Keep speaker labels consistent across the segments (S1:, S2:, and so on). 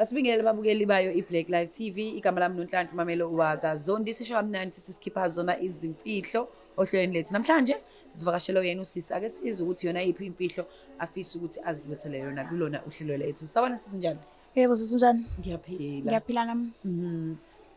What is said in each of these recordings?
S1: Asibingelele babukeli bayo iBlack Live TV, igama lami noNhlanhla Mamelo wakaZondi. Sisho kamnandi sisikipha zona izimfihlo ohlelweni lethu. Namhlanje sivakashela yena usisi, ake sizwe ukuthi yona iphi imfihlo afisa ukuthi azidlulisele yona kulona uhlelo lethu. Sabona sisi njani?
S2: Yebo sisi njani?
S1: Ngiyaphila.
S2: Ngiyaphila nami.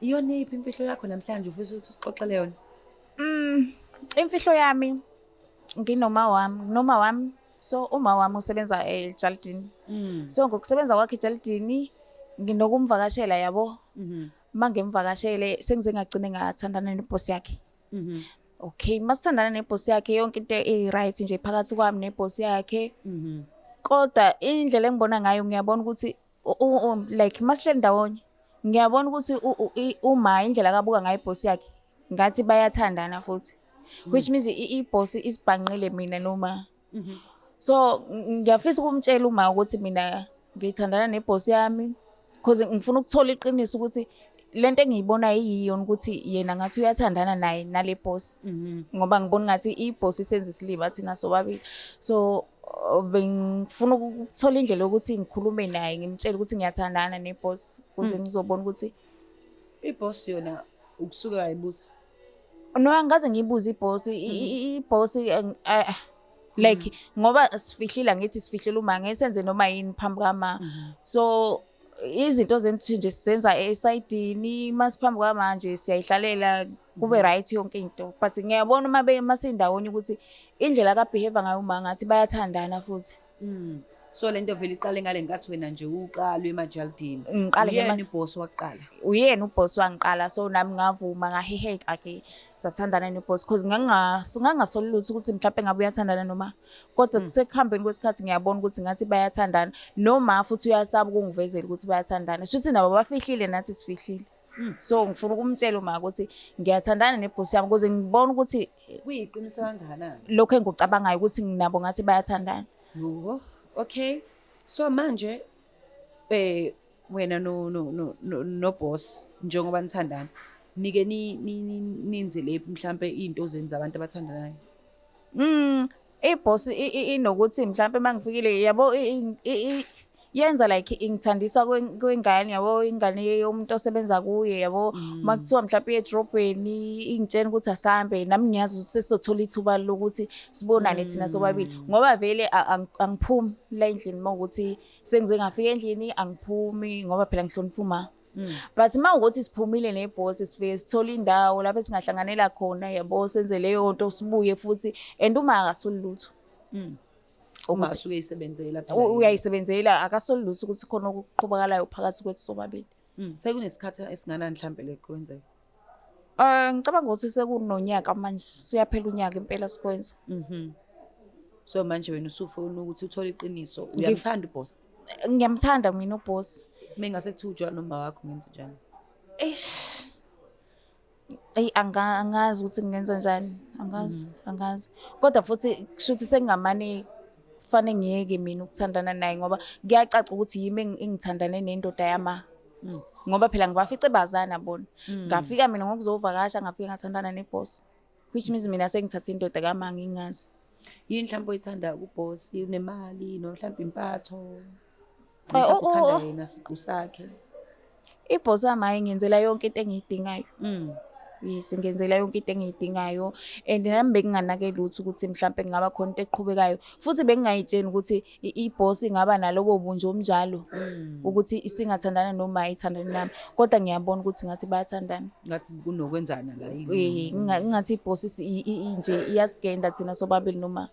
S1: Iyona iphi imfihlo yakho namhlanje ufisa ukuthi usixoxele yona?
S2: Imfihlo yami noma wami. So uma wami usebenza eJardini. So ngokusebenza kwakhe eJardini nginokumvakashela yabo. Mangimvakashele sengize ngagcine ngathandana neboss yakhe. Okay, masithandana neboss yakhe yonke into right nje phakathi kwami neboss yakhe. Kodwa indlela engibona ngayo ngiyabona ukuthi like masihleli ndawonye ngiyabona ukuthi uma indlela akabuka ngayo iboss yakhe ngathi bayathandana futhi, which means iboss isibhanqile mina noma. So ngiyafisa ukumtshela uma ukuthi mina ngithandana neboss yami because ngifuna ukuthola iqiniso ukuthi lento engiyibona yiyo ukuthi yena ngathi uyathandana naye nale boss. Ngoba ngibona ngathi iboss isenza isilima thina sobabili. So bengifuna ukuthola indlela yokuthi ngikhulume naye ngimtshele ukuthi ngiyathandana neboss ukuze ngizobona ukuthi
S1: Iboss yona ukusuka ayibuza.
S2: no angaze ngiyibuze iboss like ngoba sifihlile ngithi sifihlela uma ngesenze noma yini phambi kama. So izinto zethu nje sizenza esayidini masiphambi kwamanje siyayihlalela kube right yonke into, but ngiyabona uma masindawonye ukuthi indlela ka behave ngayo uma ngathi bayathandana futhi.
S1: So lento vele iqale ngale ngathi wena nje uqalwe eMajaldini.
S2: Ngiqale
S1: yena iboss waqala.
S2: Uyena uboss wangiqala, so nami ngavuma ngaheheka ke sathandana neboss because ngangasolutho ukuthi mhlawumbe ngabe uyathandana noma, kodwa kuthekuhambeni kwesikhathi ngiyabona ukuthi ngathi bayathandana noma futhi uyasaba ukungivezela ukuthi bayathandana. Shuthi nabo bafihlile nathi sifihlile. So ngifuna ukumtshela uma ukuthi ngiyathandana neboss yami ukuze ngibone ukuthi
S1: Kuyiqiniso kangakanani
S2: lokho engikucabangayo ukuthi nginabo ngathi bayathandana.
S1: Yho, okay. So manje wena no boss njengoba nithandana nike ninze lephi mhlambe izinto zenza abantu abathandanayo?
S2: Iboss inokuthi mhlawumbe mangifikile yabo yenza like ingithandisa kwengane yabo, ingane yomuntu osebenza kuye yabo. Makuthiwa mhlawumbe edrobheni ingitshena ukuthi asambe nami ngiyazi ukuthi sesizothola ithuba lokuthi sibonane thina sobabili ngoba vele angiphumi la endlini mawukuthi sengize ngafika endlini angiphumi ngoba phela ngihlonipha uma. But mawukuthi siphumile neboss sifike sithola indawo lapho singahlanganela khona yabo, senze leyo nto sibuye futhi and uma akasolutho.
S1: Uma asuke isebenzela phela.
S2: Uyayisebenzela akasolutho ukuthi khona ukuqhubakalayo phakathi kwethu sobabili.
S1: Sekunesikhathi esinganani mhlambe lekwenzeka?
S2: Ngicabanga ukuthi sekunonyaka manje siyaphela unyaka impela sikwenza.
S1: So manje wena usufuna ukuthi uthole iqiniso. Uyamthanda uboss?
S2: Ngiyamthanda mina uboss.
S1: Mengase kuthi ujwa noma wakho ngenze njani?
S2: Angazi ukuthi ngingenza njani, angazi. Kodwa futhi kushuthi sengamane kufanele ngiyeke mina ukuthandana naye ngoba kuyacaca ukuthi yimi engithandane nendoda yama. Ngoba phela ngibafice bazana bona. Ngafika mina ngokuzovakasha ngafika ngathandana neboss, which means mina sengithatha indoda kama ngingazi.
S1: Yini mhlawumbe oyithanda kuboss? Unemali no mhlawumbe impatho?
S2: Oh,
S1: yena siqu sakhe.
S2: Iboss yami ingenzela yonke into engiyidingayo. Yes, ngenzela yonke into engiyidingayo and nami benginganake lutho ukuthi mhlawumbe ngaba khona into eqhubekayo futhi bengingayitsheni ukuthi iboss ingaba nalobo bunje omnjalo ukuthi isingathandana noma ayithandana nami, kodwa ngiyabona ukuthi ngathi bayathandana.
S1: Ngathi kunokwenzana la yini?
S2: Ngathi iboss nje iyasigenda thina sobabili noma.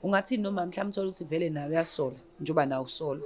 S1: Ungathi noma mhlawumbe uthola ukuthi vele nawe uyasola njoba nawe usola.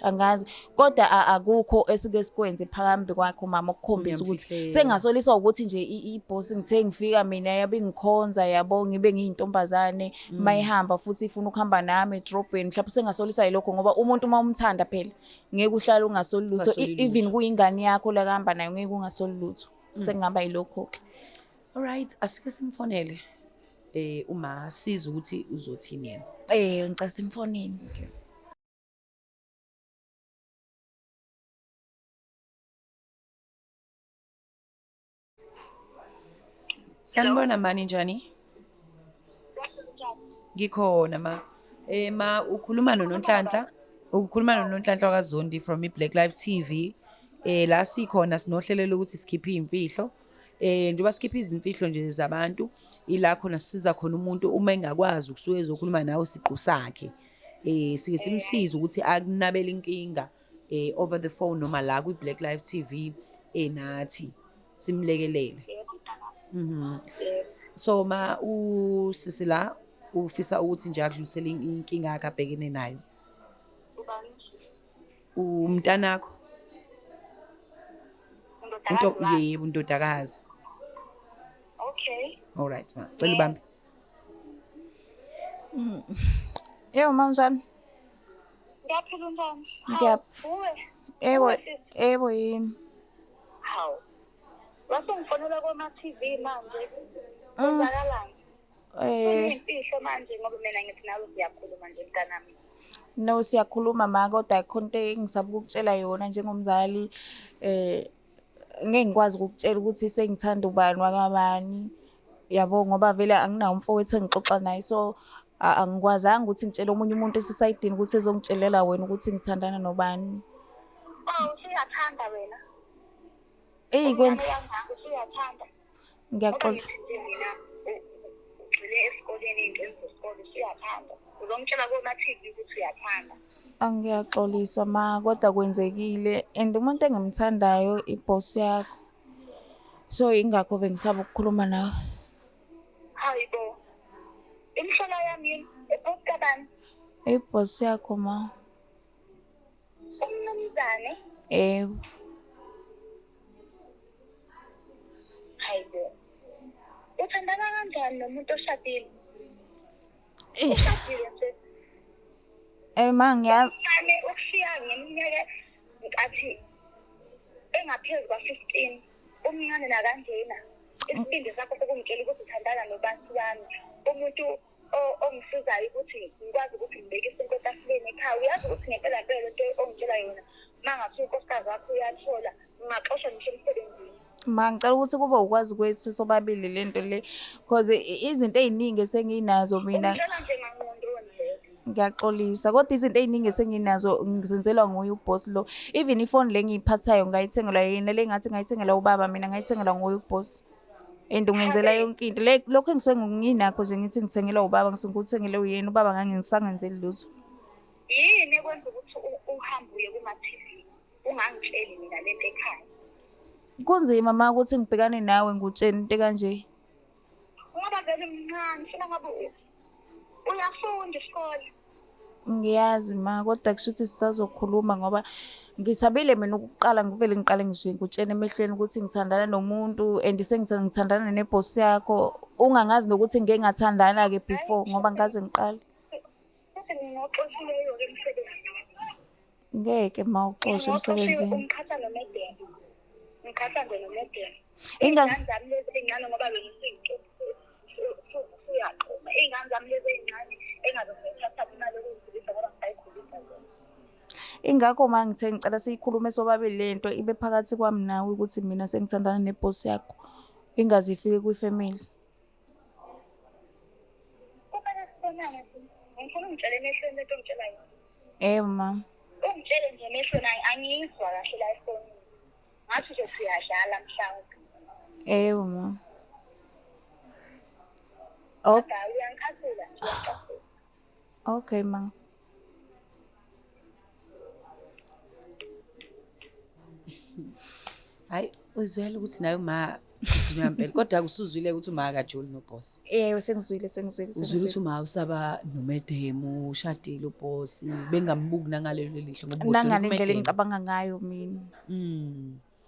S2: Angazi kodwa akukho esike sikwenze phambi kwakho mama ukukhombisa ukuthi sengasolisa ukuthi nje iboss ngithe ngifika mina yabe ngikhonza yabo ngibe ngiyintombazane mayihamba futhi ifuna ukuhamba nami edrobheni mhlawumbe sengasolisa yilokho ngoba umuntu uma umthanda phela ngeke uhlale ungasolutho, even kuyingane yakho la kuhamba nayo ngeke ungasolutho, sengaba yilokho ke.
S1: All right, asike simfonele uma siza ukuthi uzothini yena.
S2: Ngicela simfonini.
S1: Okay. Sanibona mani njani? Ngikhona ma. Ma ukhuluma noNhlanhla? Ukukhuluma noNhlanhla kaZondi from iBlack Live TV. La sikhona sinohlelo lokuthi sikhiphe iy'mfihlo. Njengoba sikhipha izimfihlo nje zabantu, ila khona sisiza khona umuntu uma engakwazi ukusuka ezokhuluma nawe siqu sakhe. Sike simsize ukuthi akunabele inkinga over the phone noma la kwi-Black Live TV nathi simlekelele. So ma usisi la ufisa ukuthi nje akudlulisele inkinga yakhe abhekene nayo. Umntanakho? Yebo, undodakazi.
S3: Okay.
S1: All right ma. Cela ubambe.
S2: Yebo manjani?
S3: Ngiyaphila njani?
S2: Yebo yini.
S3: Hawu. Wasengifonela kuma-TV manje. Kwenzakalani? Imfihlo manje ngoba mina ngithi nawe siyakhuluma nje mntanami.
S2: No, siyakhuluma ma, kodwa khona into engisaba ukukutshela yona njengomzali. Ngeke ngikwazi ukukutshela ukuthi sengithanda ubani wakabani. Yabo ngoba vele anginawo umfowethu engixoxa naye, so angikwazanga ukuthi ngitshele omunye umuntu esisayidini ukuthi ezongitshelela wena ukuthi ngithandana nobani.
S3: Oh, usuyathanda wena?
S2: Kwenza
S3: usuyathanda.
S2: ngiyaxoxa.
S3: Mina ugxile esikoleni iy'ngxenye zesikole usuyathanda. Uzongitshela kuma-TV ukuthi uyathanda.
S2: Angiyaxolisa ma, kodwa kwenzekile and umuntu engimthandayo iboss yakho. So ingakho bengisaba ukukhuluma nawe.
S3: Hayibo. Imhlola yami yini? Eboss kabani?
S2: Iboss yakho ma.
S3: Umnumzane? Hayibo. Uthandana kanjani nomuntu oshadile? Ushadile nje.
S2: Ma ngiyazi.
S3: Ukushiya ngeminyaka nkathi engaphezu kwa-15 umncane nakanjena isibindi sakho sokumtshela ukuthi uthandana nobantu bami, umuntu ongisizayo ukuthi ngikwazi ukuthi ngibekise into etafuleni ekhaya. Uyazi ukuthi ngempela mpela into ongitshela yona uma ngathi unkosikazi wakho uyathola ungaxoshwa ngisho emsebenzini.
S2: Ma ngicela ukuthi kube ukwazi kwethu sobabili lento le, because izinto ey'ningi esenginazo mina.
S3: Ngitshela nje mangqondweni leyo.
S2: Ngiyaxolisa kodwa izinto ey'ningi esenginazo ngizenzelwa nguye uboss lo. Even ifoni le ngiyiphathayo ngayithengelwa yena, le ngathi ngayithengela ubaba mina ngayithengelwa nguye uboss. And ungenzela yonke into le, lokho engisuke nginakho nje ngithi ngithengelwa ubaba ngisuke ngikuthengele uyena, ubaba ngangisangenzeli lutho.
S3: Yini ekwenza ukuthi uhambe uye kuma-TV ungangitsheli mina lento ekhaya?
S2: Kunzima ma ukuthi ngibhekane nawe ngutsheni into kanje.
S3: Ngoba vele mncane funa ngabe uyafunda isikole.
S2: Ngiyazi ma, kodwa kusho ukuthi sisazokhuluma ngoba ngisabile mina ukuqala ngivele ngiqale ngikutshene emehlweni ukuthi ngithandana nomuntu and ngithandana neboss yakho. Ungangazi nokuthi ngeke ngathandana-ke before ngoba ngikaze ngiqale.
S3: Futhi nginoxoshileyo-ke emsebenzini.
S2: Ngeke ma uxoshe emsebenzini.
S3: Ngikhatha nomedeni. Ngikhatha nje nomedeni.
S2: Ingane
S3: zami lezi ey'ncane ngoba uyaqhuma. Iy'ngane zami lezi ey'ncane engazothatha imali yokuzikhulisa ngoba ngisayikhulisa zona.
S2: ingakho ma ngithe ngicela siyikhulume sobabili lento ibe phakathi kwami nawe ukuthi mina sengithandana neboss yakho. Ingaze ifike kwifamily.
S3: Kumele sibonane ngifuna ungitshele emehlweni lento ongitshela yona.
S2: Ma.
S3: Ungitshele nje emehlweni angiyizwa kahle la efonini. Ngathi nje siyadlala mhlawumbe.
S2: Ma.
S3: Kodwa uyangikhathula nje uyangikhathula.
S2: Okay ma.
S1: Hayi uzwela ukuthi nayo ma ngempela kodwa akusuzwile ukuthi uma akajoli noboss.
S2: Sengizwile.
S1: Uzwile ukuthi uma usaba nomedemu ushadile uboss bengambuki nangalelo lihlo ngoba
S2: nangale ndlela engicabanga ngayo mina.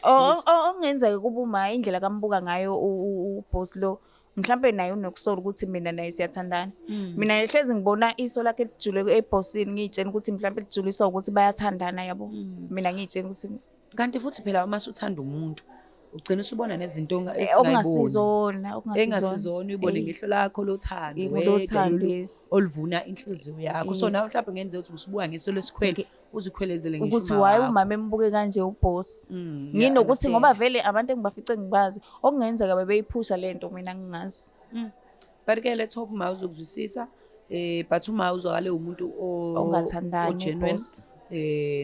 S2: Ongenzeka kuba uma indlela kambuka ngayo uboss lo mhlambe naye unokusola ukuthi mina naye siyathandana. Mina ehlezi ngibona iso lakhe lijule ebossini ngiyitshela ukuthi mhlambe lijulisa ukuthi bayathandana yabo. Mina ngiyitshela ukuthi
S1: kanti futhi phela uma usuthanda umuntu ugcina usubona nezinto
S2: ongasizona
S1: engasizona uyibone ngehlo lakho lothando oluvuna inhliziyo yakho. So nawe mhlawumbe ngenzeka ukuthi usubuka ngeso lesikhwele uzikhwelezele ngisho
S2: ukuthi why umama embuke kanje uboss. Nginokuthi ngoba vele abantu engibafice ngibazi okungenzeka bebeyiphusha lento mina ngingazi.
S1: But ke let's hope ma uzokuzwisisa but uma uzwakale umuntu
S2: Ongathandani,
S1: genuine,
S2: boss.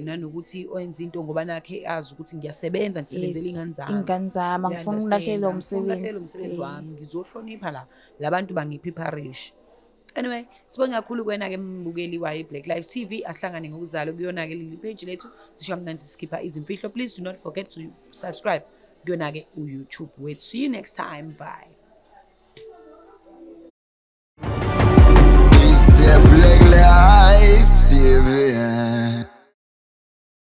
S1: nanokuthi oyenza into ngoba nakhe azi ukuthi ngiyasebenza ngisebenzela ingane zami.
S2: ingane zami angifuni ukulahlekelwa
S1: umsebenzi
S2: umsebenzi.
S1: wami, ngizohlonipha la bantu bangiphipharishe. Anyway, sibonge kakhulu kwena-ke mbukeli wayo Black Lives TV. Asihlangane ngokuzalo kuyona-ke leli page lethu sisho kamnandi sikhipha izimfihlo. Please do not forget to subscribe kuyona-ke uYouTube wethu. See you next time. Bye.